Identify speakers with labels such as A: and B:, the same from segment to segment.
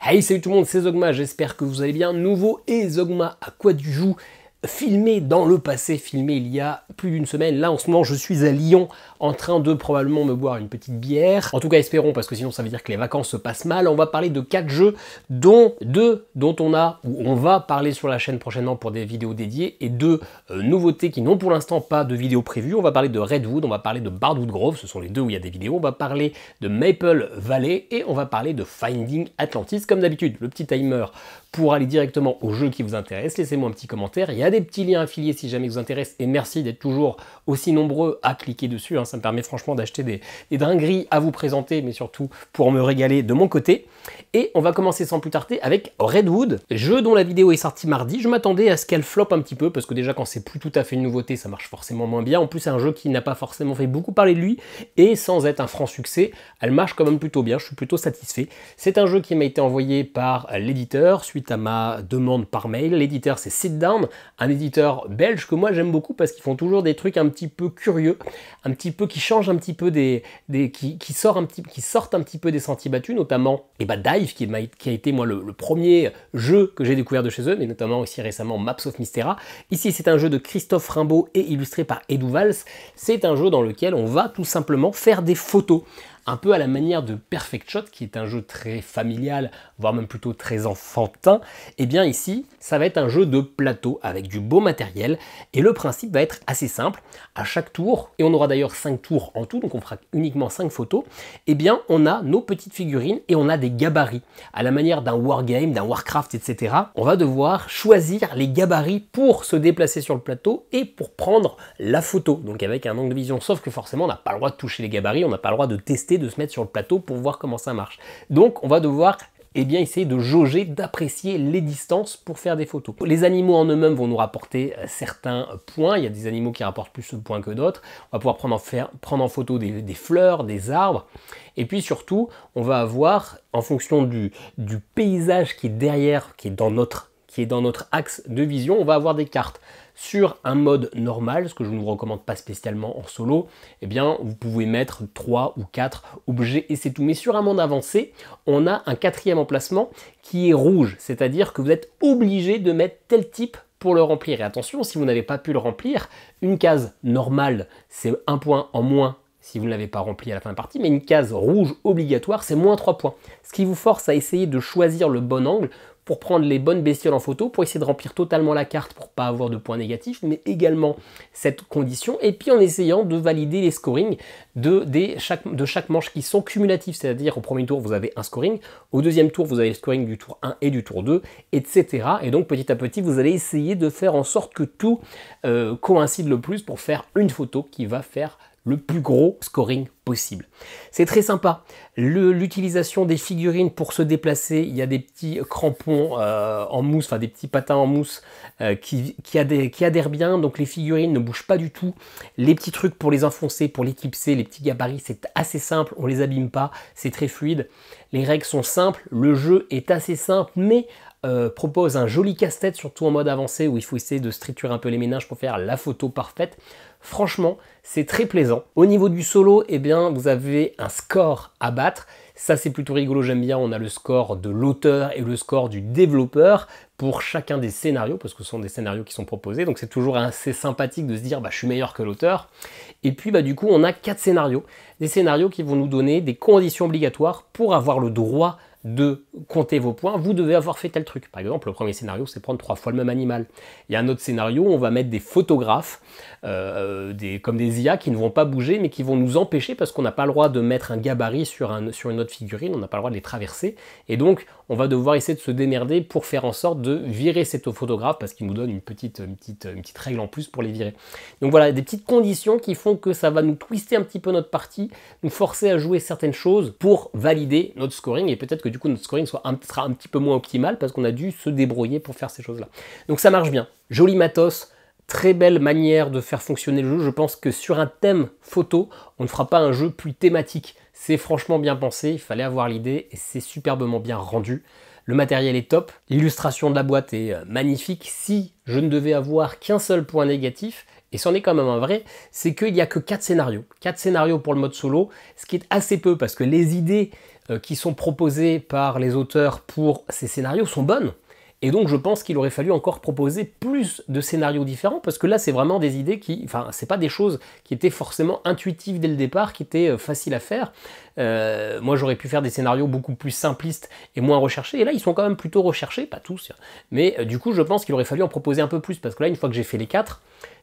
A: Hey, salut tout le monde, c'est Zogma, j'espère que vous allez bien. Nouveau et Zogma à quoi du joue, filmé dans le passé, filmé il y a plus d'une semaine. Là en ce moment je suis à Lyon en train de probablement me boire une petite bière. En tout cas espérons, parce que sinon ça veut dire que les vacances se passent mal. On va parler de 4 jeux, dont 2 dont on va parler sur la chaîne prochainement pour des vidéos dédiées, et 2 nouveautés qui n'ont pour l'instant pas de vidéo prévue. On va parler de Redwood, on va parler de Bardwood Grove, ce sont les 2 où il y a des vidéos. On va parler de Maple Valley et on va parler de Finding Atlantis. Comme d'habitude, le petit timer pour aller directement au jeu qui vous intéresse. Laissez-moi un petit commentaire. Il y a des petits liens affiliés si jamais ils vous intéressent. Et merci d'être toujours aussi nombreux à cliquer dessus. Ça me permet franchement d'acheter des dingueries à vous présenter, mais surtout pour me régaler de mon côté. Et on va commencer sans plus tarder avec Redwood, jeu dont la vidéo est sortie mardi. Je m'attendais à ce qu'elle floppe un petit peu, parce que déjà quand c'est plus tout à fait une nouveauté, ça marche forcément moins bien. En plus c'est un jeu qui n'a pas forcément fait beaucoup parler de lui, et sans être un franc succès, elle marche quand même plutôt bien, je suis plutôt satisfait. C'est un jeu qui m'a été envoyé par l'éditeur, suite à ma demande par mail. L'éditeur c'est Sit Down, un éditeur belge que moi j'aime beaucoup, parce qu'ils font toujours des trucs un petit peu curieux, un petit peu qui changent un petit peu qui sortent un petit peu des sentiers battus, notamment Dive, qui a été moi le premier jeu que j'ai découvert de chez eux, mais notamment aussi récemment Maps of Mysteria. Ici c'est un jeu de Christophe Rimbaud et illustré par Edu Valls. C'est un jeu dans lequel on va tout simplement faire des photos, un peu à la manière de Perfect Shot, qui est un jeu très familial, voire même plutôt très enfantin. Et bien ici, ça va être un jeu de plateau avec du beau matériel, et le principe va être assez simple. À chaque tour, et on aura d'ailleurs 5 tours en tout, donc on fera uniquement 5 photos, et bien on a nos petites figurines et on a des gabarits. À la manière d'un wargame, d'un Warcraft, etc. On va devoir choisir les gabarits pour se déplacer sur le plateau et pour prendre la photo, donc avec un angle de vision. Sauf que forcément on n'a pas le droit de toucher les gabarits, on n'a pas le droit de tester, de se mettre sur le plateau pour voir comment ça marche. Donc on va devoir essayer de jauger, d'apprécier les distances pour faire des photos. Les animaux en eux-mêmes vont nous rapporter certains points. Il y a des animaux qui rapportent plus de points que d'autres. On va pouvoir prendre en photo des fleurs, des arbres. Et puis surtout, on va avoir, en fonction du paysage qui est derrière, qui est dans notre axe de vision, on va avoir des cartes. Sur un mode normal, ce que je ne vous recommande pas spécialement en solo, eh bien vous pouvez mettre 3 ou 4 objets et c'est tout. Mais sur un mode avancé, on a un 4e emplacement qui est rouge, c'est-à-dire que vous êtes obligé de mettre tel type pour le remplir. Et attention, si vous n'avez pas pu le remplir, une case normale, c'est 1 point en moins si vous ne l'avez pas rempli à la fin de la partie, mais une case rouge obligatoire, c'est moins 3 points. Ce qui vous force à essayer de choisir le bon angle pour prendre les bonnes bestioles en photo, pour essayer de remplir totalement la carte pour pas avoir de points négatifs, mais également cette condition, et puis en essayant de valider les scorings de chaque manche qui sont cumulatifs, c'est-à-dire au premier tour vous avez un scoring, au deuxième tour vous avez le scoring du tour 1 et du tour 2, etc. Et donc petit à petit vous allez essayer de faire en sorte que tout coïncide le plus pour faire une photo qui va faire le plus gros scoring possible. C'est très sympa. L'utilisation des figurines pour se déplacer, il y a des petits crampons en mousse, enfin des petits patins en mousse qui adhèrent bien, donc les figurines ne bougent pas du tout. Les petits trucs pour les enfoncer, pour les clipser, les petits gabarits, c'est assez simple, on les abîme pas, c'est très fluide. Les règles sont simples, le jeu est assez simple, mais propose un joli casse-tête, surtout en mode avancé où il faut essayer de structurer un peu les méninges pour faire la photo parfaite. Franchement, c'est très plaisant. Au niveau du solo, eh bien, vous avez un score à battre. Ça, c'est plutôt rigolo, j'aime bien. On a le score de l'auteur et le score du développeur pour chacun des scénarios, parce que ce sont des scénarios qui sont proposés. Donc, c'est toujours assez sympathique de se dire, je suis meilleur que l'auteur. Et puis, du coup, on a 4 scénarios. Des scénarios qui vont nous donner des conditions obligatoires pour avoir le droit de compter vos points, vous devez avoir fait tel truc. Par exemple, le premier scénario, c'est prendre 3 fois le même animal. Il y a un autre scénario où on va mettre des photographes, comme des IA qui ne vont pas bouger, mais qui vont nous empêcher parce qu'on n'a pas le droit de mettre un gabarit sur une autre figurine, on n'a pas le droit de les traverser. Et donc, on va devoir essayer de se démerder pour faire en sorte de virer cet photographe parce qu'il nous donne une petite règle en plus pour les virer. Donc voilà, des petites conditions qui font que ça va nous twister un petit peu notre partie, nous forcer à jouer certaines choses pour valider notre scoring, et peut-être que du coup notre scoring sera un petit peu moins optimal parce qu'on a dû se débrouiller pour faire ces choses-là. Donc ça marche bien. Joli matos, très belle manière de faire fonctionner le jeu. Je pense que sur un thème photo, on ne fera pas un jeu plus thématique. C'est franchement bien pensé, il fallait avoir l'idée et c'est superbement bien rendu. Le matériel est top, l'illustration de la boîte est magnifique. Si je ne devais avoir qu'un seul point négatif, et c'en est quand même un vrai, c'est qu'il n'y a que 4 scénarios. 4 scénarios pour le mode solo, ce qui est assez peu parce que les idées qui sont proposées par les auteurs pour ces scénarios sont bonnes. Et donc je pense qu'il aurait fallu encore proposer plus de scénarios différents, parce que là c'est vraiment des idées qui, enfin c'est pas des choses qui étaient forcément intuitives dès le départ, qui étaient faciles à faire. Moi j'aurais pu faire des scénarios beaucoup plus simplistes et moins recherchés, et là ils sont quand même plutôt recherchés, pas tous, mais du coup je pense qu'il aurait fallu en proposer un peu plus, parce que là une fois que j'ai fait les 4,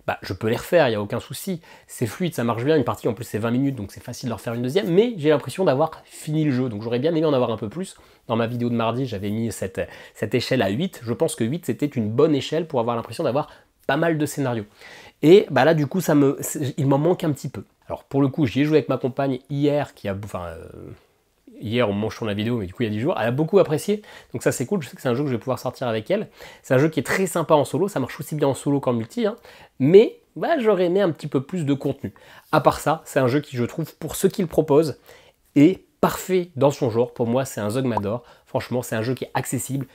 A: bah, je peux les refaire, il n'y a aucun souci, c'est fluide, ça marche bien, une partie en plus c'est 20 minutes, donc c'est facile de refaire une deuxième, mais j'ai l'impression d'avoir fini le jeu, donc j'aurais bien aimé en avoir un peu plus. Dans ma vidéo de mardi, j'avais mis cette échelle à 8, je pense que 8 c'était une bonne échelle pour avoir l'impression d'avoir pas mal de scénarios. Et bah là du coup il m'en manque un petit peu. Alors pour le coup, j'y ai joué avec ma compagne hier, hier au moment où je tourne la vidéo, mais du coup il y a 10 jours, elle a beaucoup apprécié, donc ça c'est cool, je sais que c'est un jeu que je vais pouvoir sortir avec elle. C'est un jeu qui est très sympa en solo, ça marche aussi bien en solo qu'en multi, mais bah, j'aurais aimé un petit peu plus de contenu. À part ça, c'est un jeu qui je trouve, pour ceux qui le proposent, est parfait dans son genre. Pour moi c'est un Zogmador, franchement c'est un jeu qui est accessible.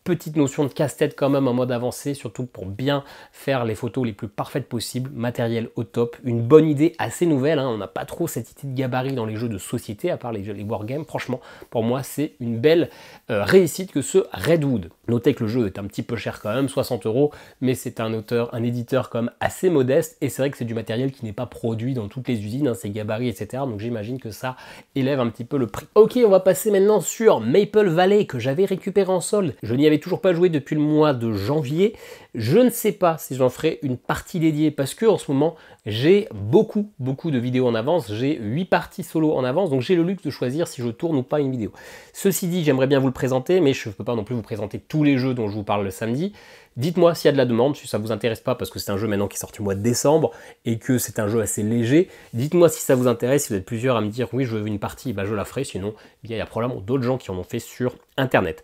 A: Petite notion de casse-tête quand même en mode avancé, surtout pour bien faire les photos les plus parfaites possibles, matériel au top, une bonne idée assez nouvelle, on n'a pas trop cette idée de gabarit dans les jeux de société, à part les wargames, franchement, pour moi c'est une belle réussite que ce Redwood. Notez que le jeu est un petit peu cher quand même, 60 €, mais c'est un éditeur quand même assez modeste, et c'est vrai que c'est du matériel qui n'est pas produit dans toutes les usines, c'est gabarit, etc., donc j'imagine que ça élève un petit peu le prix. Ok, on va passer maintenant sur Maple Valley, que j'avais récupéré en solde, je n'y avais toujours pas joué depuis le mois de janvier. Je ne sais pas si j'en ferai une partie dédiée, parce que en ce moment j'ai beaucoup de vidéos en avance, j'ai 8 parties solo en avance, donc j'ai le luxe de choisir si je tourne ou pas une vidéo. Ceci dit, j'aimerais bien vous le présenter, mais je ne peux pas non plus vous présenter tous les jeux dont je vous parle le samedi. Dites-moi s'il y a de la demande, si ça vous intéresse pas, parce que c'est un jeu maintenant qui est sorti au mois de décembre, et que c'est un jeu assez léger. Dites-moi si ça vous intéresse, si vous êtes plusieurs à me dire oui je veux une partie, bah, je la ferai, sinon il y a probablement d'autres gens qui en ont fait sur internet.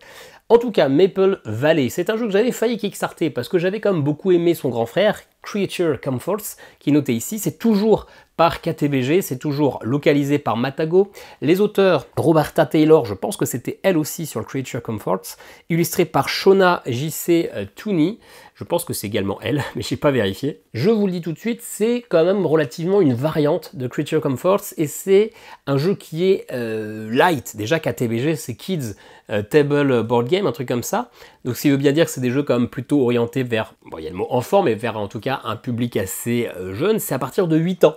A: En tout cas, Maple Valley, c'est un jeu que j'avais failli kickstarter parce que j'avais quand même beaucoup aimé son grand frère, Creature Comforts, qui est noté ici. C'est toujours par KTBG, c'est toujours localisé par Matago. Les auteurs, Roberta Taylor, je pense que c'était elle aussi sur le Creature Comforts, illustré par Shona J.C. Tooney. Je pense que c'est également elle, mais je n'ai pas vérifié. Je vous le dis tout de suite, c'est quand même relativement une variante de Creature Comforts, et c'est un jeu qui est light. Déjà KTBG, c'est Kids Table Board Game, un truc comme ça. Donc ce qui veut bien dire que c'est des jeux quand même plutôt orientés vers, bon il y a le mot enfant, mais vers en tout cas un public assez jeune. C'est à partir de 8 ans.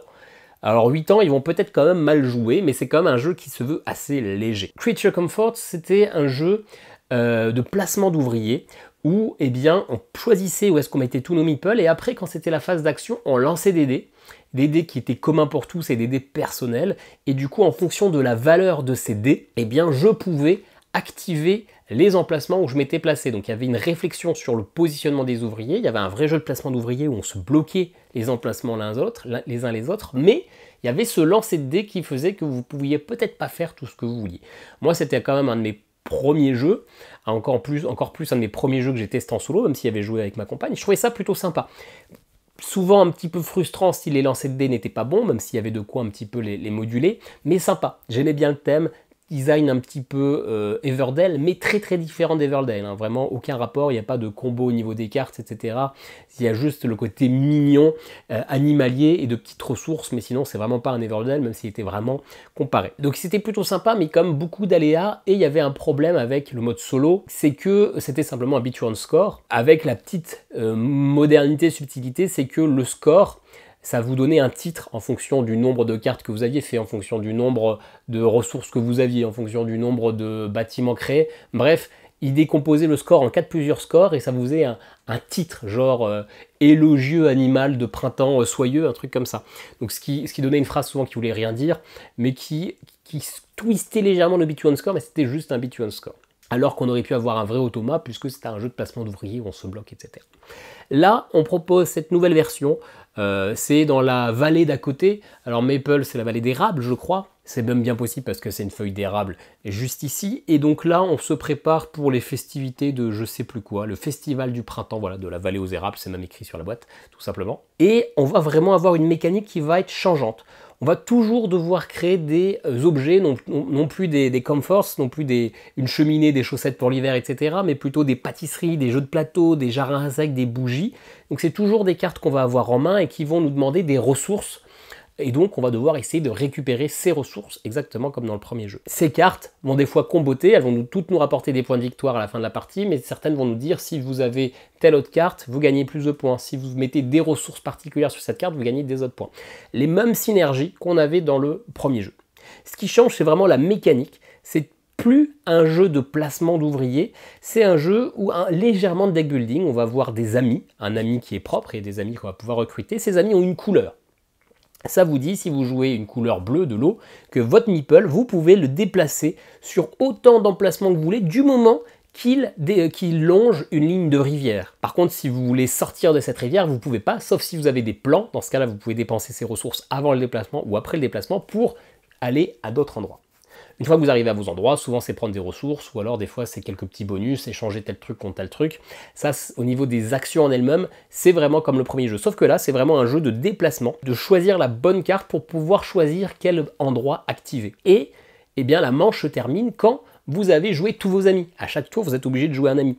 A: Alors 8 ans, ils vont peut-être quand même mal jouer, mais c'est quand même un jeu qui se veut assez léger. Creature Comforts, c'était un jeu de placement d'ouvriers, où eh bien, on choisissait où est-ce qu'on mettait tous nos meeples, et après, quand c'était la phase d'action, on lançait des dés qui étaient communs pour tous et des dés personnels, et du coup, en fonction de la valeur de ces dés, eh bien, je pouvais activer les emplacements où je m'étais placé. Donc il y avait une réflexion sur le positionnement des ouvriers, il y avait un vrai jeu de placement d'ouvriers où on se bloquait les emplacements les uns les autres, mais il y avait ce lancer de dés qui faisait que vous ne pouviez peut-être pas faire tout ce que vous vouliez. Moi, c'était quand même un de mes premiers jeux, encore plus un de mes premiers jeux que j'ai testé en solo, même s'il y avait joué avec ma compagne. Je trouvais ça plutôt sympa. Souvent un petit peu frustrant si les lancers de dés n'étaient pas bons, même s'il y avait de quoi un petit peu les moduler, mais sympa. J'aimais bien le thème, design un petit peu Everdell, mais très différent d'Everdell, vraiment aucun rapport, il n'y a pas de combo au niveau des cartes, etc. Il y a juste le côté mignon, animalier et de petites ressources, mais sinon c'est vraiment pas un Everdell, même s'il était vraiment comparé. Donc c'était plutôt sympa, mais comme beaucoup d'aléas, et il y avait un problème avec le mode solo, c'est que c'était simplement un beat your own score, avec la petite modernité, subtilité, c'est que le score, ça vous donnait un titre en fonction du nombre de cartes que vous aviez fait, en fonction du nombre de ressources que vous aviez, en fonction du nombre de bâtiments créés. Bref, il décomposait le score en 4 plusieurs scores et ça vous faisait un titre, genre élogieux animal de printemps soyeux, un truc comme ça. Donc ce qui donnait une phrase souvent qui voulait rien dire, mais qui twistait légèrement le beat your own score, mais c'était juste un beat your own score. Alors qu'on aurait pu avoir un vrai automa, puisque c'était un jeu de placement d'ouvriers où on se bloque, etc. Là, on propose cette nouvelle version, c'est dans la vallée d'à côté. Alors Maple, c'est la vallée d'érable, je crois. C'est même bien possible parce que c'est une feuille d'érable juste ici. Et donc là, on se prépare pour les festivités de je sais plus quoi, le festival du printemps, voilà, de la vallée aux érables, c'est même écrit sur la boîte, tout simplement. Et on va vraiment avoir une mécanique qui va être changeante. On va toujours devoir créer des objets, non plus des comforts, non plus une cheminée, des chaussettes pour l'hiver, etc., mais plutôt des pâtisseries, des jeux de plateau, des jardins à insectes, des bougies. Donc c'est toujours des cartes qu'on va avoir en main et qui vont nous demander des ressources et donc on va devoir essayer de récupérer ces ressources, exactement comme dans le premier jeu. Ces cartes vont des fois comboter, elles vont toutes nous rapporter des points de victoire à la fin de la partie, mais certaines vont nous dire si vous avez telle autre carte, vous gagnez plus de points. Si vous mettez des ressources particulières sur cette carte, vous gagnez des autres points. Les mêmes synergies qu'on avait dans le premier jeu. Ce qui change, c'est vraiment la mécanique. C'est plus un jeu de placement d'ouvriers, c'est un jeu où légèrement de deck building. On va voir des amis, un ami qui est propre et des amis qu'on va pouvoir recruter. Ces amis ont une couleur. Ça vous dit, si vous jouez une couleur bleue de l'eau, que votre meeple, vous pouvez le déplacer sur autant d'emplacements que vous voulez, du moment qu'il longe une ligne de rivière. Par contre, si vous voulez sortir de cette rivière, vous ne pouvez pas, sauf si vous avez des plans. Dans ce cas-là, vous pouvez dépenser ces ressources avant le déplacement ou après le déplacement pour aller à d'autres endroits. Une fois que vous arrivez à vos endroits, souvent c'est prendre des ressources, ou alors des fois c'est quelques petits bonus, échanger tel truc contre tel truc. Ça, au niveau des actions en elles-mêmes, c'est vraiment comme le premier jeu. Sauf que là, c'est vraiment un jeu de déplacement, de choisir la bonne carte pour pouvoir choisir quel endroit activer. Et eh bien, la manche se termine quand vous avez joué tous vos amis. À chaque tour, vous êtes obligé de jouer un ami.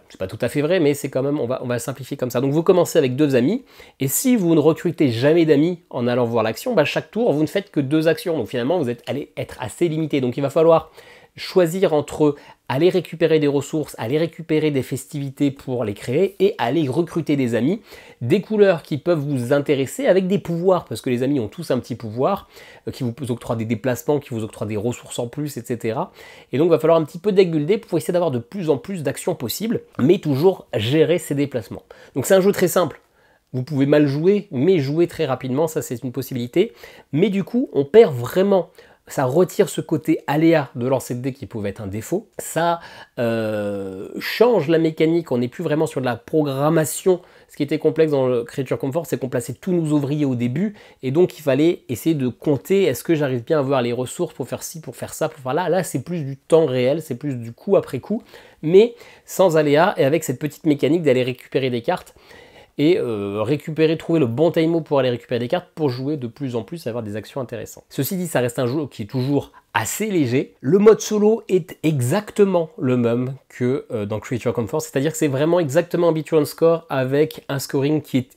A: C'est pas tout à fait vrai, mais c'est quand même, on va simplifier comme ça. Donc vous commencez avec 2 amis, et si vous ne recrutez jamais d'amis en allant voir l'action, chaque tour, vous ne faites que 2 actions. Donc finalement, vous allez être assez limité. Donc il va falloir choisir entre aller récupérer des ressources, aller récupérer des festivités pour les créer, et aller recruter des amis, des couleurs qui peuvent vous intéresser avec des pouvoirs, parce que les amis ont tous un petit pouvoir, qui vous octroient des déplacements, qui vous octroient des ressources en plus, etc. Et donc il va falloir un petit peu deck builder pour essayer d'avoir de plus en plus d'actions possibles, mais toujours gérer ces déplacements. Donc c'est un jeu très simple. Vous pouvez mal jouer, mais jouer très rapidement, ça c'est une possibilité. Mais du coup, on perd vraiment. Ça retire ce côté aléa de lancer de dés qui pouvait être un défaut. Ça change la mécanique, on n'est plus vraiment sur de la programmation. Ce qui était complexe dans le Creature Comfort, c'est qu'on plaçait tous nos ouvriers au début, et donc il fallait essayer de compter, est-ce que j'arrive bien à avoir les ressources pour faire ci, pour faire ça, pour faire là. Là, c'est plus du temps réel, c'est plus du coup après coup, mais sans aléa, et avec cette petite mécanique d'aller récupérer des cartes, et trouver le bon timing pour aller récupérer des cartes pour jouer de plus en plus et avoir des actions intéressantes. Ceci dit, ça reste un jeu qui est toujours assez léger. Le mode solo est exactement le même que dans Creature Comfort, c'est-à-dire que c'est vraiment exactement un beat your own score avec un scoring qui est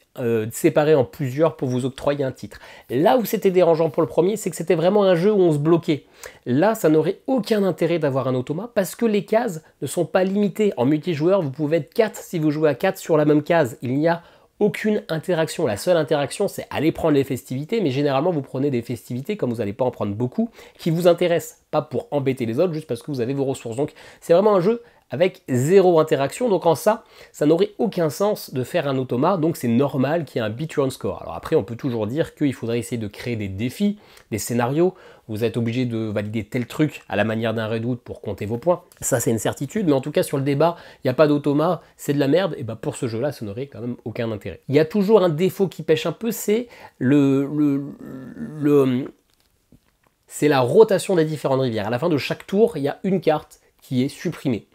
A: séparé en plusieurs pour vous octroyer un titre. Là où c'était dérangeant pour le premier, c'est que c'était vraiment un jeu où on se bloquait. Là, ça n'aurait aucun intérêt d'avoir un automa parce que les cases ne sont pas limitées. En multijoueur, vous pouvez être 4 si vous jouez à 4 sur la même case. Il n'y a aucune interaction. La seule interaction, c'est aller prendre les festivités, mais généralement, vous prenez des festivités, comme vous n'allez pas en prendre beaucoup, qui vous intéressent, pas pour embêter les autres, juste parce que vous avez vos ressources. Donc, c'est vraiment un jeu avec 0 interaction, donc en ça n'aurait aucun sens de faire un automa, donc c'est normal qu'il y ait un beat your own score. Alors après, on peut toujours dire qu'il faudrait essayer de créer des défis, des scénarios, vous êtes obligé de valider tel truc à la manière d'un Redoute pour compter vos points. Ça, c'est une certitude, mais en tout cas, sur le débat, il n'y a pas d'automa, c'est de la merde, et pour ce jeu-là, ça n'aurait quand même aucun intérêt. Il y a toujours un défaut qui pêche un peu, c'est c'est la rotation des différentes rivières. À la fin de chaque tour, il y a une carte qui est supprimée.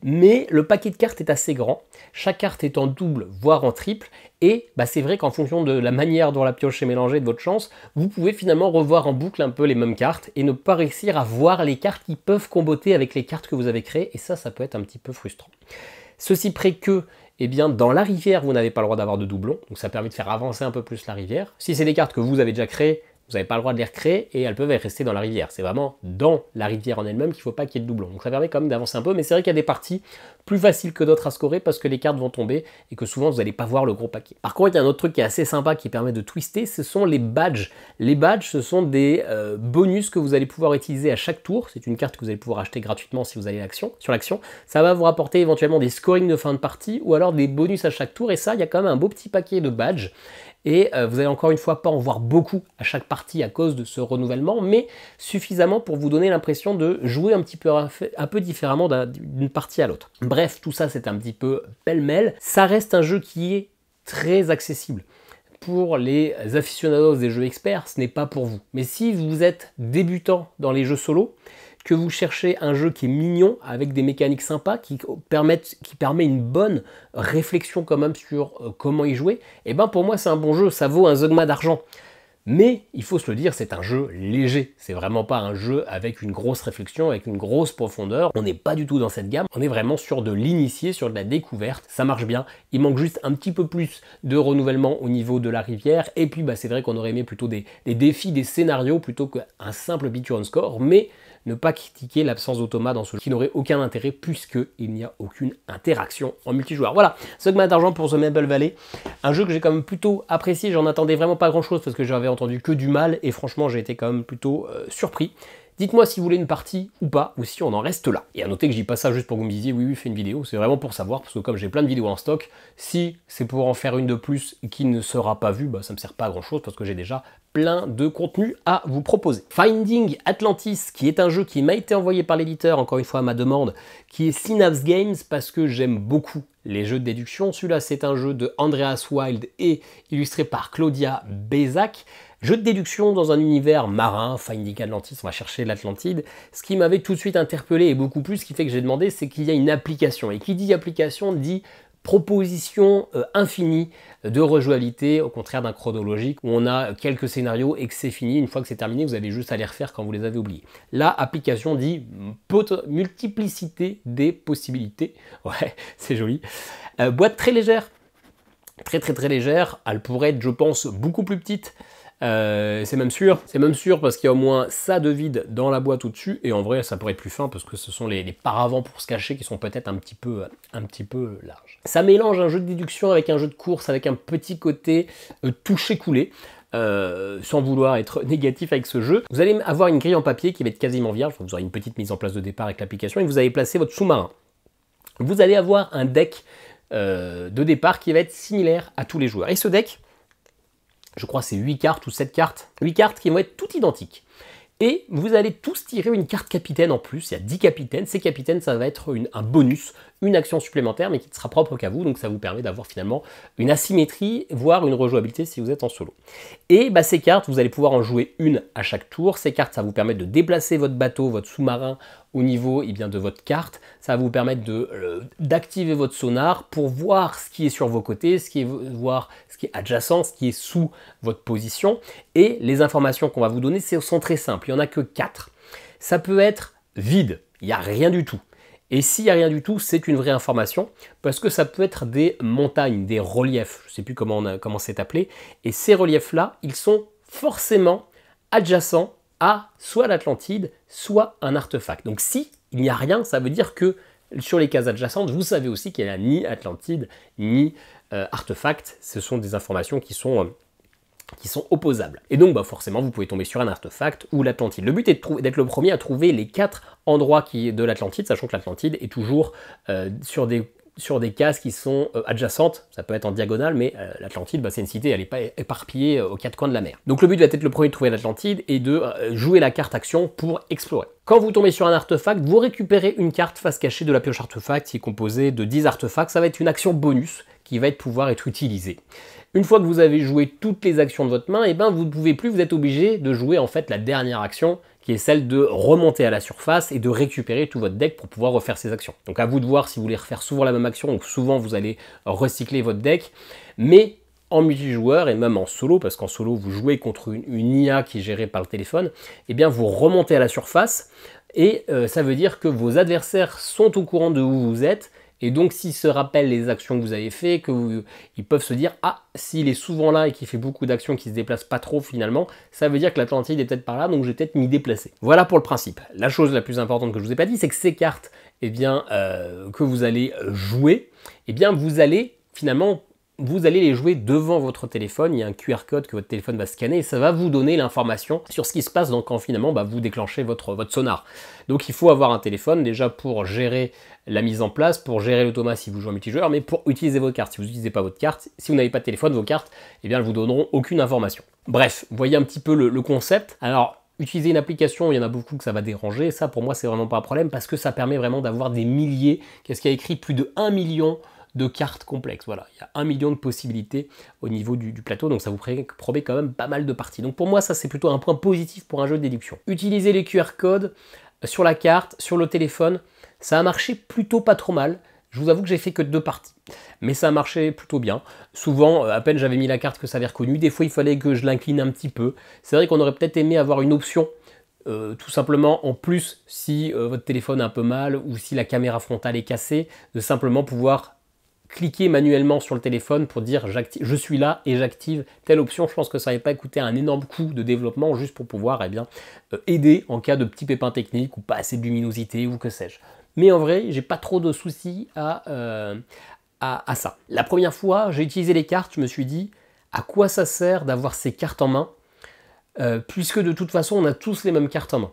A: Mais le paquet de cartes est assez grand, chaque carte est en double, voire en triple, et c'est vrai qu'en fonction de la manière dont la pioche est mélangée, de votre chance, vous pouvez finalement revoir en boucle un peu les mêmes cartes, et ne pas réussir à voir les cartes qui peuvent comboter avec les cartes que vous avez créées, et ça peut être un petit peu frustrant. Ceci près que, dans la rivière, vous n'avez pas le droit d'avoir de doublons, donc ça permet de faire avancer un peu plus la rivière. Si c'est des cartes que vous avez déjà créées, vous n'avez pas le droit de les recréer et elles peuvent rester dans la rivière. C'est vraiment dans la rivière en elle-même qu'il ne faut pas qu'il y ait de doublons. Donc ça permet quand même d'avancer un peu, mais c'est vrai qu'il y a des parties plus faciles que d'autres à scorer parce que les cartes vont tomber et que souvent vous n'allez pas voir le gros paquet. Par contre, il y a un autre truc qui est assez sympa qui permet de twister, ce sont les badges. Les badges, ce sont des bonus que vous allez pouvoir utiliser à chaque tour. C'est une carte que vous allez pouvoir acheter gratuitement si vous allez sur l'action. Ça va vous rapporter éventuellement des scorings de fin de partie ou alors des bonus à chaque tour. Et ça, il y a quand même un beau petit paquet de badges. Et vous allez encore une fois pas en voir beaucoup à chaque partie à cause de ce renouvellement, mais suffisamment pour vous donner l'impression de jouer un peu différemment d'une partie à l'autre. Bref, tout ça c'est un petit peu pêle-mêle. Ça reste un jeu qui est très accessible. Pour les aficionados des jeux experts, ce n'est pas pour vous. Mais si vous êtes débutant dans les jeux solo, que vous cherchez un jeu qui est mignon, avec des mécaniques sympas, qui permet une bonne réflexion quand même sur comment y jouer, pour moi c'est un bon jeu, ça vaut un Zogma d'argent. Mais, il faut se le dire, c'est un jeu léger. C'est vraiment pas un jeu avec une grosse réflexion, avec une grosse profondeur. On n'est pas du tout dans cette gamme. On est vraiment sur de l'initié, sur de la découverte. Ça marche bien. Il manque juste un petit peu plus de renouvellement au niveau de la rivière. Et puis, c'est vrai qu'on aurait aimé plutôt des défis, des scénarios, plutôt qu'un simple beat your own score. Mais ne pas critiquer l'absence d'automat dans ce jeu qui n'aurait aucun intérêt puisqu'il n'y a aucune interaction en multijoueur. Voilà, Zogma d'argent pour The Maple Valley. Un jeu que j'ai quand même plutôt apprécié, j'en attendais vraiment pas grand chose parce que j'avais entendu que du mal et franchement j'ai été quand même plutôt surpris. Dites-moi si vous voulez une partie ou pas, ou si on en reste là. Et à noter que je dis pas ça juste pour que vous me disiez oui, fais une vidéo, c'est vraiment pour savoir, parce que comme j'ai plein de vidéos en stock, si c'est pour en faire une de plus qui ne sera pas vue, ça me sert pas à grand chose parce que j'ai déjà plein de contenu à vous proposer. Finding Atlantis, qui est un jeu qui m'a été envoyé par l'éditeur, encore une fois à ma demande, qui est Synapse Games, parce que j'aime beaucoup les jeux de déduction. Celui-là, c'est un jeu de Andreas Wild et illustré par Claudia Bézac. Jeu de déduction dans un univers marin, Finding Atlantis, on va chercher l'Atlantide. Ce qui m'avait tout de suite interpellé et beaucoup plus, ce qui fait que j'ai demandé, c'est qu'il y a une application. Et qui dit application dit proposition infinie de rejouabilité, au contraire d'un chronologique où on a quelques scénarios et que c'est fini. Une fois que c'est terminé, vous avez juste à les refaire quand vous les avez oubliés. Là, application dit multiplicité des possibilités. Ouais, c'est joli. Boîte très légère, très légère. Elle pourrait être, je pense, beaucoup plus petite. C'est même sûr parce qu'il y a au moins ça de vide dans la boîte au-dessus et en vrai ça pourrait être plus fin parce que ce sont les paravents pour se cacher qui sont peut-être un petit peu larges. Ça mélange un jeu de déduction avec un jeu de course avec un petit côté toucher-couler. Sans vouloir être négatif avec ce jeu, vous allez avoir une grille en papier qui va être quasiment vierge, vous aurez une petite mise en place de départ avec l'application et vous allez placer votre sous-marin. Vous allez avoir un deck de départ qui va être similaire à tous les joueurs. Et ce deck, je crois c'est 8 cartes ou 7 cartes. 8 cartes qui vont être toutes identiques. Et vous allez tous tirer une carte capitaine en plus. Il y a 10 capitaines. Ces capitaines, ça va être un bonus, une action supplémentaire, mais qui ne sera propre qu'à vous. Donc ça vous permet d'avoir finalement une asymétrie, voire une rejouabilité si vous êtes en solo. Et ces cartes, vous allez pouvoir en jouer une à chaque tour. Ces cartes, ça va vous permettre de déplacer votre bateau, votre sous-marin au niveau de votre carte. Ça va vous permettre d'activer votre sonar pour voir ce qui est sur vos côtés, voir ce qui est adjacent, ce qui est sous votre position. Et les informations qu'on va vous donner sont très simples. Il n'y en a que 4. Ça peut être vide, il n'y a rien du tout. Et s'il n'y a rien du tout, c'est une vraie information, parce que ça peut être des montagnes, des reliefs, je ne sais plus comment c'est appelé, et ces reliefs-là, ils sont forcément adjacents à soit l'Atlantide, soit un artefact. Donc si il n'y a rien, ça veut dire que sur les cases adjacentes, vous savez aussi qu'il n'y a ni Atlantide, ni artefact. Ce sont des informations qui sont opposables. Et donc forcément, vous pouvez tomber sur un artefact ou l'Atlantide. Le but est d'être le premier à trouver les 4 endroits de l'Atlantide, sachant que l'Atlantide est toujours sur des cases qui sont adjacentes. Ça peut être en diagonale, mais l'Atlantide, c'est une cité, elle n'est pas éparpillée aux 4 coins de la mer. Donc le but va être le premier de trouver l'Atlantide et de jouer la carte action pour explorer. Quand vous tombez sur un artefact, vous récupérez une carte face cachée de la pioche artefact qui est composée de 10 artefacts. Ça va être une action bonus qui va pouvoir être utilisée. Une fois que vous avez joué toutes les actions de votre main, vous ne pouvez plus, vous êtes obligé de jouer en fait la dernière action qui est celle de remonter à la surface et de récupérer tout votre deck pour pouvoir refaire ces actions. Donc à vous de voir si vous voulez refaire souvent la même action, donc souvent vous allez recycler votre deck, mais en multijoueur et même en solo, parce qu'en solo vous jouez contre une IA qui est gérée par le téléphone, vous remontez à la surface et ça veut dire que vos adversaires sont au courant de où vous êtes. Et donc, s'ils se rappellent les actions que vous avez faites, ils peuvent se dire « Ah, s'il est souvent là et qu'il fait beaucoup d'actions, qui ne se déplace pas trop finalement, ça veut dire que l'Atlantide est peut-être par là, donc je vais peut-être m'y déplacer. » Voilà pour le principe. La chose la plus importante que je ne vous ai pas dit, c'est que ces cartes que vous allez jouer, vous allez les jouer devant votre téléphone. Il y a un QR code que votre téléphone va scanner et ça va vous donner l'information sur ce qui se passe quand finalement vous déclenchez votre sonar. Donc il faut avoir un téléphone déjà pour gérer la mise en place, pour gérer l'automat si vous jouez en multijoueur, mais pour utiliser vos cartes. Si vous n'utilisez pas votre carte, si vous n'avez pas de téléphone, vos cartes, elles vous donneront aucune information. Bref, vous voyez un petit peu le concept. Alors, utiliser une application, il y en a beaucoup que ça va déranger. Ça, pour moi, c'est vraiment pas un problème parce que ça permet vraiment d'avoir des milliers, qu'est-ce qu'il y a écrit, plus de 1 million de cartes complexes. Voilà, il y a 1 million de possibilités au niveau du plateau, donc ça vous promet quand même pas mal de parties. Donc pour moi, ça c'est plutôt un point positif pour un jeu de déduction. Utiliser les QR codes sur la carte, sur le téléphone, ça a marché plutôt pas trop mal. Je vous avoue que j'ai fait que 2 parties, mais ça a marché plutôt bien. Souvent, à peine j'avais mis la carte que ça avait reconnu, des fois il fallait que je l'incline un petit peu. C'est vrai qu'on aurait peut-être aimé avoir une option, tout simplement en plus si votre téléphone a un peu mal ou si la caméra frontale est cassée, de simplement pouvoir cliquer manuellement sur le téléphone pour dire je suis là et j'active telle option. Je pense que ça n'avait pas coûté un énorme coût de développement juste pour pouvoir aider en cas de petits pépins techniques ou pas assez de luminosité ou que sais-je. Mais en vrai, j'ai pas trop de soucis à ça. La première fois, j'ai utilisé les cartes, je me suis dit à quoi ça sert d'avoir ces cartes en main puisque de toute façon on a tous les mêmes cartes en main.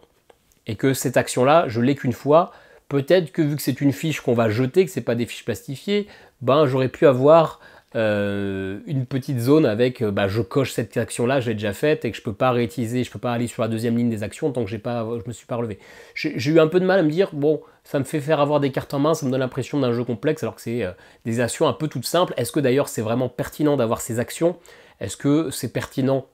A: Et que cette action-là, je l'ai qu'une fois. Peut-être que vu que c'est une fiche qu'on va jeter, que ce n'est pas des fiches plastifiées, ben j'aurais pu avoir une petite zone avec je coche cette action-là, je l'ai déjà faite et que je ne peux pas réutiliser, je ne peux pas aller sur la deuxième ligne des actions tant que je ne me suis pas relevé. J'ai eu un peu de mal à me dire, bon, ça me fait faire avoir des cartes en main, ça me donne l'impression d'un jeu complexe alors que c'est des actions un peu toutes simples. Est-ce que d'ailleurs c'est vraiment pertinent d'avoir ces actions? Est-ce que c'est pertinent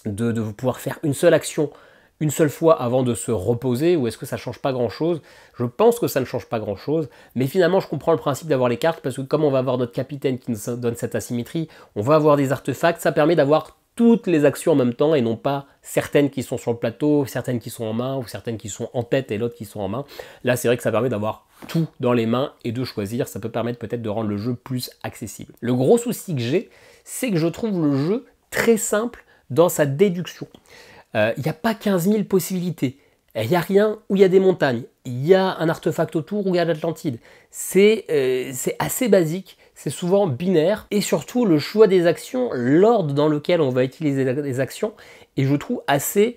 A: de pouvoir faire une seule action une seule fois avant de se reposer, ou est-ce que ça ne change pas grand-chose? Je pense que ça ne change pas grand-chose, mais finalement je comprends le principe d'avoir les cartes, parce que comme on va avoir notre capitaine qui nous donne cette asymétrie, on va avoir des artefacts, ça permet d'avoir toutes les actions en même temps, et non pas certaines qui sont sur le plateau, certaines qui sont en main, ou certaines qui sont en tête et l'autre qui sont en main. Là c'est vrai que ça permet d'avoir tout dans les mains et de choisir, ça peut permettre peut-être de rendre le jeu plus accessible. Le gros souci que j'ai, c'est que je trouve le jeu très simple dans sa déduction. Il n'y a pas 15 000 possibilités. Il n'y a rien où il y a des montagnes. Il y a un artefact autour où il y a l'Atlantide. C'est assez basique, c'est souvent binaire. Et surtout, le choix des actions, l'ordre dans lequel on va utiliser les actions, et je trouve assez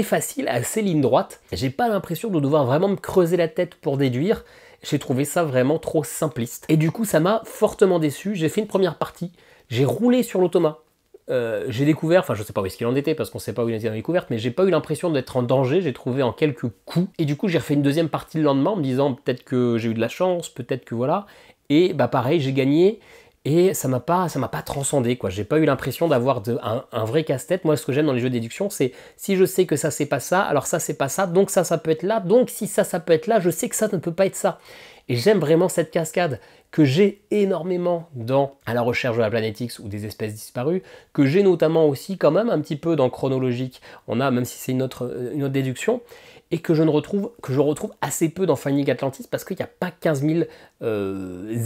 A: facile, assez ligne droite. J'ai pas l'impression de devoir vraiment me creuser la tête pour déduire. J'ai trouvé ça vraiment trop simpliste. Et du coup, ça m'a fortement déçu. J'ai fait une première partie, j'ai roulé sur l'automa. J'ai découvert, enfin je sais pas où est-ce qu'il en était parce qu'on sait pas où il était dans les découverte, mais j'ai pas eu l'impression d'être en danger, j'ai trouvé en quelques coups. Et du coup j'ai refait une deuxième partie le lendemain en me disant peut-être que j'ai eu de la chance, peut-être que voilà. Et bah pareil, j'ai gagné et ça m'a pas transcendé quoi. J'ai pas eu l'impression d'avoir un vrai casse-tête. Moi ce que j'aime dans les jeux de déduction, c'est si je sais que ça c'est pas ça, alors ça c'est pas ça, donc ça peut être là, donc si ça peut être là, je sais que ça ne peut pas être ça. Et j'aime vraiment cette cascade que j'ai énormément dans À la recherche de la planète X ou des espèces disparues, que j'ai notamment aussi quand même un petit peu dans Chronologique, on a, même si c'est une autre déduction, et que je retrouve assez peu dans Finding Atlantis parce qu'il n'y a pas 15 000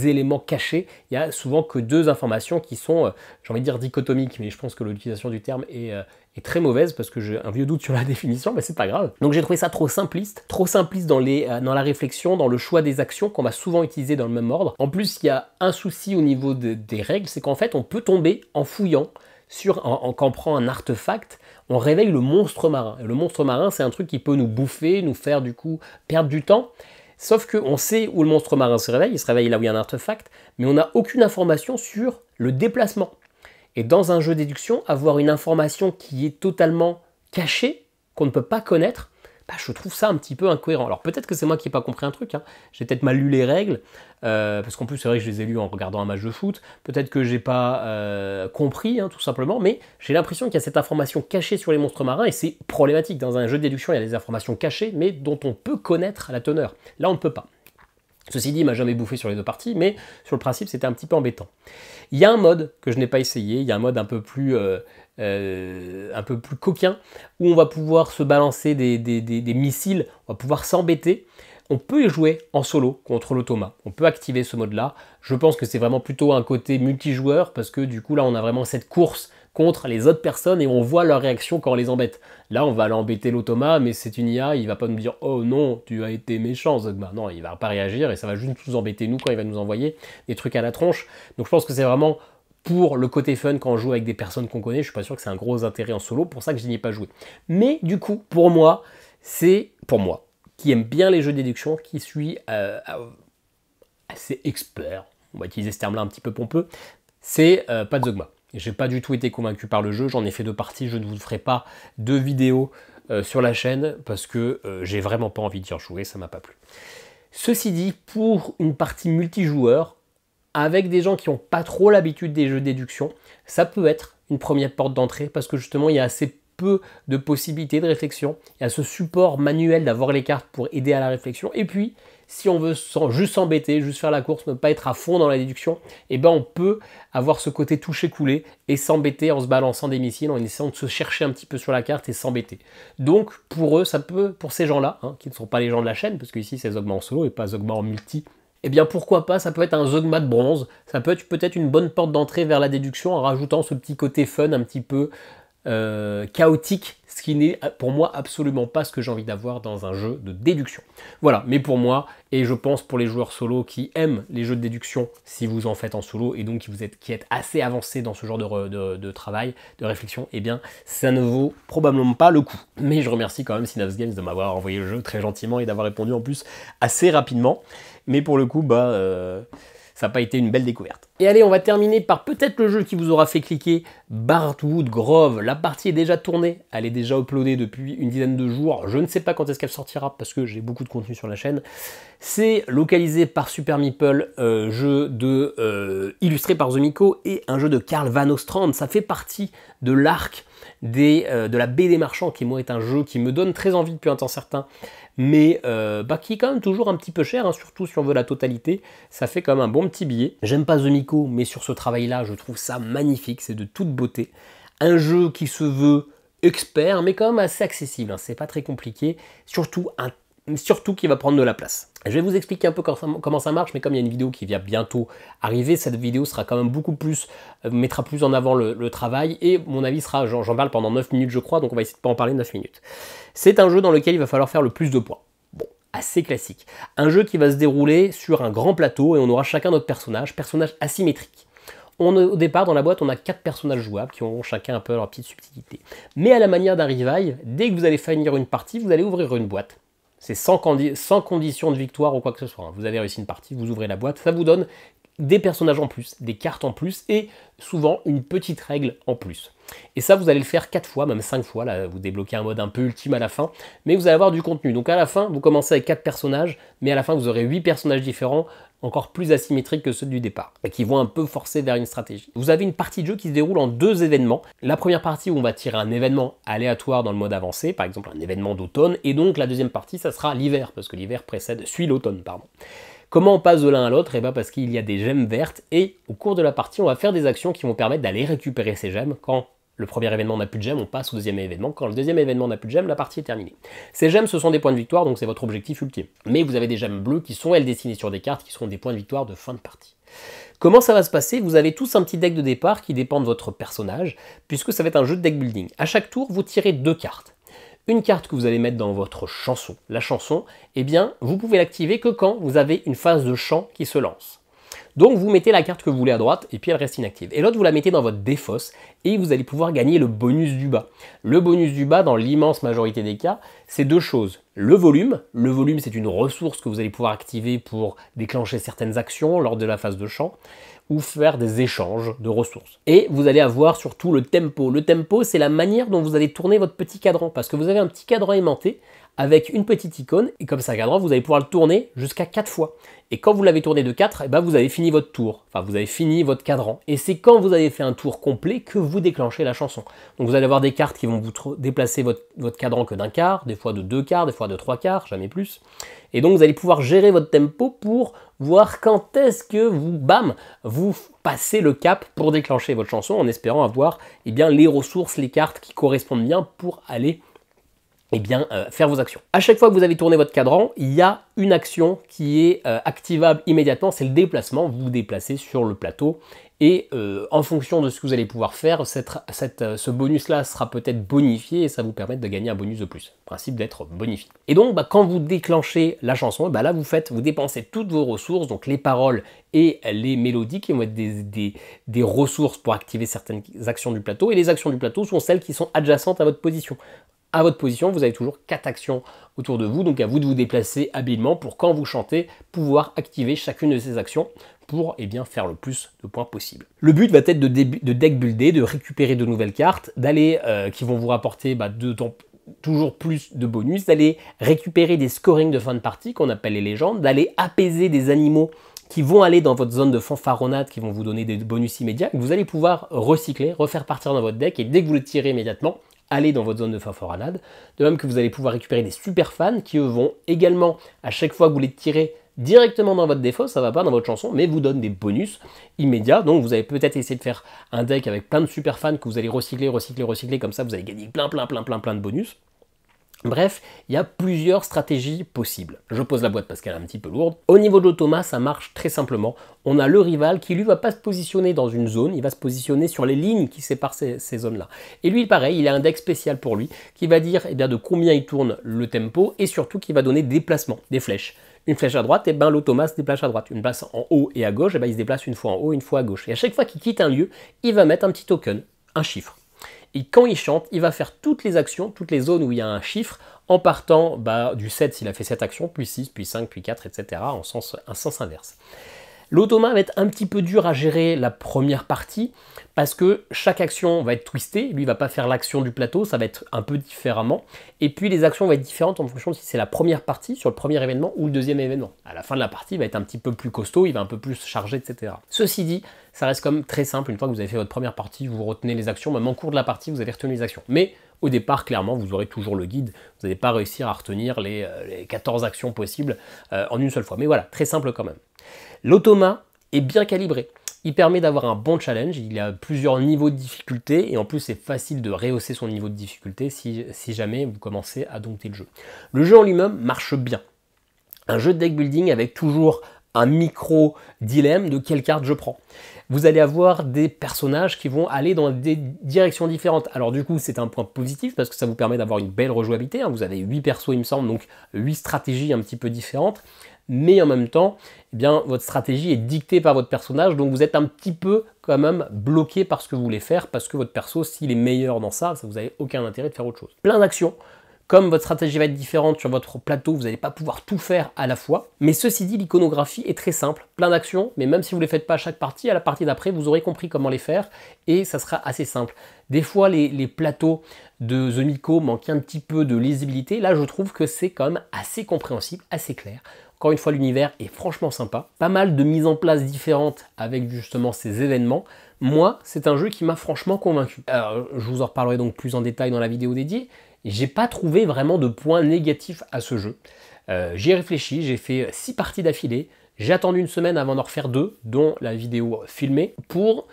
A: éléments cachés, il y a souvent que 2 informations qui sont, j'ai envie de dire dichotomiques, mais je pense que l'utilisation du terme est très mauvaise parce que j'ai un vieux doute sur la définition, mais c'est pas grave. Donc j'ai trouvé ça trop simpliste dans la réflexion, dans le choix des actions qu'on va souvent utiliser dans le même ordre. En plus, il y a un souci au niveau des règles, c'est qu'en fait on peut tomber en fouillant quand on prend un artefact, on réveille le monstre marin. Et le monstre marin, c'est un truc qui peut nous bouffer, nous faire du coup perdre du temps. Sauf qu'on sait où le monstre marin se réveille, il se réveille là où il y a un artefact, mais on n'a aucune information sur le déplacement. Et dans un jeu de déduction, avoir une information qui est totalement cachée, qu'on ne peut pas connaître, je trouve ça un petit peu incohérent. Alors peut-être que c'est moi qui n'ai pas compris un truc, hein. J'ai peut-être mal lu les règles, parce qu'en plus c'est vrai que je les ai lues en regardant un match de foot, peut-être que j'ai pas compris, hein, tout simplement, mais j'ai l'impression qu'il y a cette information cachée sur les monstres marins, et c'est problématique. Dans un jeu de déduction, il y a des informations cachées, mais dont on peut connaître la teneur. Là, on ne peut pas. Ceci dit, il m'a jamais bouffé sur les 2 parties, mais sur le principe, c'était un petit peu embêtant. Il y a un mode que je n'ai pas essayé, il y a un mode un peu plus coquin, où on va pouvoir se balancer des missiles, on va pouvoir s'embêter. On peut y jouer en solo contre l'automa, on peut activer ce mode-là. Je pense que c'est vraiment plutôt un côté multijoueur, parce que du coup là on a vraiment cette course contre les autres personnes et on voit leur réaction quand on les embête. Là, on va l'embêter l'automa, mais c'est une IA, il va pas nous dire « Oh non, tu as été méchant, Zogma ». Non, il va pas réagir et ça va juste nous embêter nous quand il va nous envoyer des trucs à la tronche. Donc je pense que c'est vraiment pour le côté fun quand on joue avec des personnes qu'on connaît. Je suis pas sûr que c'est un gros intérêt en solo, pour ça que je n'y ai pas joué. Mais du coup, pour moi, qui aime bien les jeux de déduction, qui suis assez expert, on va utiliser ce terme-là un petit peu pompeux, c'est pas de Zogma. J'ai pas du tout été convaincu par le jeu, j'en ai fait 2 parties, je ne vous ferai pas de vidéo sur la chaîne parce que j'ai vraiment pas envie d'y rejouer, ça m'a pas plu. Ceci dit, pour une partie multijoueur, avec des gens qui n'ont pas trop l'habitude des jeux de déduction, ça peut être une première porte d'entrée parce que justement il y a assez peu de possibilités de réflexion. Il y a ce support manuel d'avoir les cartes pour aider à la réflexion. Et puis, si on veut juste s'embêter, juste faire la course, ne pas être à fond dans la déduction, eh ben on peut avoir ce côté toucher-couler et s'embêter en se balançant des missiles, en essayant de se chercher un petit peu sur la carte et s'embêter. Donc, pour eux, ça peut, pour ces gens-là, hein, qui ne sont pas les gens de la chaîne, parce que ici c'est Zogma en solo et pas Zogma en multi, eh bien pourquoi pas, ça peut être un Zogma de bronze, ça peut être peut-être une bonne porte d'entrée vers la déduction en rajoutant ce petit côté fun, un petit peu chaotique, ce qui n'est pour moi absolument pas ce que j'ai envie d'avoir dans un jeu de déduction. Voilà, mais pour moi, et je pense pour les joueurs solo qui aiment les jeux de déduction, si vous en faites en solo, et donc qui êtes assez avancé dans ce genre de travail, de réflexion, eh bien ça ne vaut probablement pas le coup. Mais je remercie quand même Synapse Games de m'avoir envoyé le jeu très gentiment et d'avoir répondu en plus assez rapidement. Mais pour le coup, ça n'a pas été une belle découverte. Et allez, on va terminer par peut-être le jeu qui vous aura fait cliquer, Bardwood Grove. La partie est déjà tournée, elle est déjà uploadée depuis une dizaine de jours. Je ne sais pas quand est-ce qu'elle sortira parce que j'ai beaucoup de contenu sur la chaîne. C'est localisé par Super Meeple, jeu illustré par The Miko et un jeu de Karl Van Ostrand. Ça fait partie de l'arc de la BD Marchand, qui moi est un jeu qui me donne très envie depuis un temps certain, mais qui est quand même toujours un petit peu cher, hein, surtout si on veut la totalité. Ça fait quand même un bon petit billet. J'aime pas The Miko, mais sur ce travail-là, je trouve ça magnifique, c'est de toute beauté. Un jeu qui se veut expert, mais quand même assez accessible, hein, c'est pas très compliqué, surtout qui va prendre de la place. Je vais vous expliquer un peu comment ça marche, mais comme il y a une vidéo qui vient bientôt arriver, cette vidéo sera quand même beaucoup plus, mettra plus en avant le travail, et mon avis sera, j'en parle pendant 9 minutes je crois, donc on va essayer de pas en parler 9 minutes. C'est un jeu dans lequel il va falloir faire le plus de points. Bon, assez classique. Un jeu qui va se dérouler sur un grand plateau, et on aura chacun notre personnage asymétrique. Au départ, dans la boîte, on a 4 personnages jouables qui auront chacun un peu leur petite subtilité. Mais à la manière d'un revive, dès que vous allez finir une partie, vous allez ouvrir une boîte. C'est sans condition de victoire ou quoi que ce soit. Vous avez réussi une partie, vous ouvrez la boîte, ça vous donne des personnages en plus, des cartes en plus et souvent une petite règle en plus. Et ça, vous allez le faire 4 fois, même 5 fois. Là, vous débloquez un mode un peu ultime à la fin, mais vous allez avoir du contenu. Donc à la fin, vous commencez avec 4 personnages, mais à la fin, vous aurez 8 personnages différents, encore plus asymétriques que ceux du départ, et qui vont un peu forcer vers une stratégie. Vous avez une partie de jeu qui se déroule en 2 événements. La première partie où on va tirer un événement aléatoire dans le mode avancé, par exemple un événement d'automne, et donc la deuxième partie, ça sera l'hiver, parce que l'hiver suit l'automne, pardon. Comment on passe de l'un à l'autre? Eh bien parce qu'il y a des gemmes vertes, et au cours de la partie, on va faire des actions qui vont permettre d'aller récupérer ces gemmes. Quand le premier événement n'a plus de gemmes, on passe au deuxième événement. Quand le deuxième événement n'a plus de gemmes, la partie est terminée. Ces gemmes, ce sont des points de victoire, donc c'est votre objectif ultime. Mais vous avez des gemmes bleues qui sont, elles, dessinées sur des cartes, qui seront des points de victoire de fin de partie. Comment ça va se passer? Vous avez tous un petit deck de départ qui dépend de votre personnage, puisque ça va être un jeu de deck building. À chaque tour, vous tirez 2 cartes. Une carte que vous allez mettre dans votre chanson. La chanson, eh bien, vous pouvez l'activer que quand vous avez une phase de chant qui se lance. Donc vous mettez la carte que vous voulez à droite et puis elle reste inactive. Et l'autre vous la mettez dans votre défausse et vous allez pouvoir gagner le bonus du bas. Le bonus du bas, dans l'immense majorité des cas, c'est 2 choses. Le volume c'est une ressource que vous allez pouvoir activer pour déclencher certaines actions lors de la phase de chant ou faire des échanges de ressources. Et vous allez avoir surtout le tempo. Le tempo, c'est la manière dont vous allez tourner votre petit cadran, parce que vous avez un petit cadran aimanté avec une petite icône, et comme ça, cadran, vous allez pouvoir le tourner jusqu'à 4 fois. Et quand vous l'avez tourné de 4, eh ben vous avez fini votre tour, enfin vous avez fini votre cadran. Et c'est quand vous avez fait un tour complet que vous déclenchez la chanson. Donc vous allez avoir des cartes qui vont vous déplacer votre cadran que d'un quart, des fois de 2 quarts, des fois de 3 quarts, jamais plus. Et donc vous allez pouvoir gérer votre tempo pour voir quand est-ce que vous passez le cap pour déclencher votre chanson en espérant avoir les ressources, les cartes qui correspondent bien pour aller faire vos actions. À chaque fois que vous avez tourné votre cadran, il y a une action qui est activable immédiatement, c'est le déplacement. Vous vous déplacez sur le plateau et en fonction de ce que vous allez pouvoir faire, ce bonus-là sera peut-être bonifié et ça vous permet de gagner un bonus de plus. Le principe d'être bonifié. Et donc, quand vous déclenchez la chanson, là vous dépensez toutes vos ressources, donc les paroles et les mélodies qui vont être des ressources pour activer certaines actions du plateau. Et les actions du plateau sont celles qui sont adjacentes à votre position. À votre position, vous avez toujours 4 actions autour de vous, donc à vous de vous déplacer habilement pour quand vous chantez, pouvoir activer chacune de ces actions pour faire le plus de points possible. Le but va être de deck builder, de récupérer de nouvelles cartes, d'aller qui vont vous rapporter toujours plus de bonus, d'aller récupérer des scorings de fin de partie qu'on appelle les légendes, d'aller apaiser des animaux qui vont aller dans votre zone de fanfaronnade, qui vont vous donner des bonus immédiats, que vous allez pouvoir recycler, refaire partir dans votre deck, et dès que vous le tirez immédiatement, aller dans votre zone de Faforanade. De même que vous allez pouvoir récupérer des super fans qui eux vont également, à chaque fois que vous les tirez directement dans votre défaut, ça va pas dans votre chanson, mais vous donne des bonus immédiats. Donc vous allez peut-être essayer de faire un deck avec plein de super fans que vous allez recycler, comme ça vous allez gagner plein de bonus. Bref, il y a plusieurs stratégies possibles. Je pose la boîte parce qu'elle est un petit peu lourde. Au niveau de l'automa, ça marche très simplement. On a le rival qui lui va pas se positionner dans une zone, il va se positionner sur les lignes qui séparent ces zones-là. Et lui, pareil, il a un deck spécial pour lui qui va dire eh bien, de combien il tourne le tempo et surtout qui va donner des placements, des flèches. Une flèche à droite, et ben l'automa se déplace à droite. Une place en haut et à gauche, et ben il se déplace une fois en haut, une fois à gauche. Et à chaque fois qu'il quitte un lieu, il va mettre un petit token, un chiffre. Et quand il chante, il va faire toutes les actions, toutes les zones où il y a un chiffre, en partant du 7 s'il a fait 7 actions, puis 6, puis 5, puis 4, etc. en sens inverse. L'automa va être un petit peu dur à gérer la première partie, parce que chaque action va être twistée, lui va pas faire l'action du plateau, ça va être un peu différemment, et puis les actions vont être différentes en fonction de si c'est la première partie sur le premier événement ou le deuxième événement. À la fin de la partie, il va être un petit peu plus costaud, il va un peu plus chargé, etc. Ceci dit, ça reste comme très simple, une fois que vous avez fait votre première partie, vous retenez les actions, même en cours de la partie, vous avez retenu les actions. Mais au départ, clairement, vous aurez toujours le guide, vous n'allez pas réussir à retenir les 14 actions possibles en une seule fois. Mais voilà, très simple quand même. L'automa est bien calibré. Il permet d'avoir un bon challenge, il a plusieurs niveaux de difficulté et en plus c'est facile de rehausser son niveau de difficulté si jamais vous commencez à dompter le jeu. Le jeu en lui-même marche bien. Un jeu de deck building avec toujours un micro-dilemme de quelle carte je prends. Vous allez avoir des personnages qui vont aller dans des directions différentes. Alors du coup, c'est un point positif parce que ça vous permet d'avoir une belle rejouabilité. Vous avez 8 persos, il me semble, donc 8 stratégies un petit peu différentes. Mais en même temps, eh bien, votre stratégie est dictée par votre personnage, donc vous êtes un petit peu quand même bloqué par ce que vous voulez faire, parce que votre perso, s'il est meilleur dans ça, vous n'avez aucun intérêt de faire autre chose. Plein d'actions. Comme votre stratégie va être différente sur votre plateau, vous n'allez pas pouvoir tout faire à la fois. Mais ceci dit, l'iconographie est très simple, plein d'actions, mais même si vous ne les faites pas à chaque partie, à la partie d'après, vous aurez compris comment les faire et ça sera assez simple. Des fois, les plateaux de The Miko manquent un petit peu de lisibilité. Là, je trouve que c'est quand même assez compréhensible, assez clair. Encore une fois, l'univers est franchement sympa. Pas mal de mises en place différentes avec justement ces événements. Moi, c'est un jeu qui m'a franchement convaincu. Alors, je vous en reparlerai donc plus en détail dans la vidéo dédiée. J'ai pas trouvé vraiment de points négatifs à ce jeu. J'y ai réfléchi, j'ai fait 6 parties d'affilée. J'ai attendu une semaine avant d'en refaire 2, dont la vidéo filmée, pour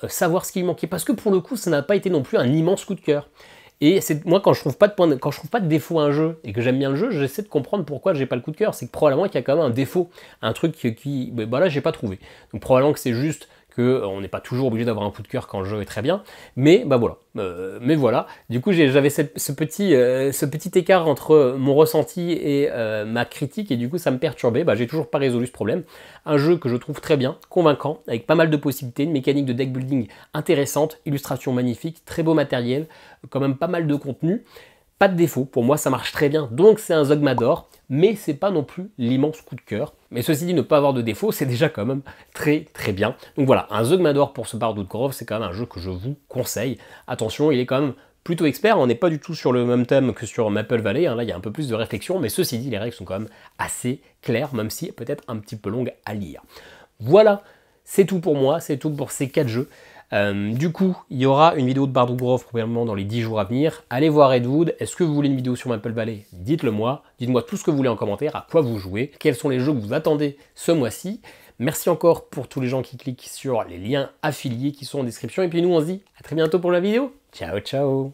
A: savoir ce qui lui manquait. Parce que pour le coup, ça n'a pas été non plus un immense coup de cœur. Et moi, quand je trouve pas de défaut à un jeu et que j'aime bien le jeu, j'essaie de comprendre pourquoi j'ai pas le coup de cœur. C'est que probablement qu'il y a quand même un défaut, un truc qui là, j'ai pas trouvé. Donc probablement que c'est juste qu'on n'est pas toujours obligé d'avoir un coup de cœur quand le jeu est très bien, mais voilà. Mais voilà, du coup j'avais ce petit écart entre mon ressenti et ma critique, et du coup ça me perturbait. J'ai toujours pas résolu ce problème. Un jeu que je trouve très bien, convaincant, avec pas mal de possibilités, une mécanique de deck building intéressante, illustration magnifique, très beau matériel, quand même pas mal de contenu. Pas de défaut, pour moi ça marche très bien, donc c'est un Zogmador, mais c'est pas non plus l'immense coup de cœur. Mais ceci dit, ne pas avoir de défaut, c'est déjà quand même très très bien. Donc voilà, un Zogmador pour ce Bardou de Grove, c'est quand même un jeu que je vous conseille. Attention, il est quand même plutôt expert, on n'est pas du tout sur le même thème que sur Maple Valley, là il y a un peu plus de réflexion, mais ceci dit, les règles sont quand même assez claires, même si peut-être un petit peu longues à lire. Voilà, c'est tout pour moi, c'est tout pour ces 4 jeux. Du coup, il y aura une vidéo de Bardou Grove probablement dans les 10 jours à venir. Allez voir Redwood. Est-ce que vous voulez une vidéo sur Maple Valley? Dites-le moi. Dites-moi tout ce que vous voulez en commentaire, à quoi vous jouez, quels sont les jeux que vous attendez ce mois-ci. Merci encore pour tous les gens qui cliquent sur les liens affiliés qui sont en description. Et puis nous, on se dit à très bientôt pour la vidéo. Ciao, ciao!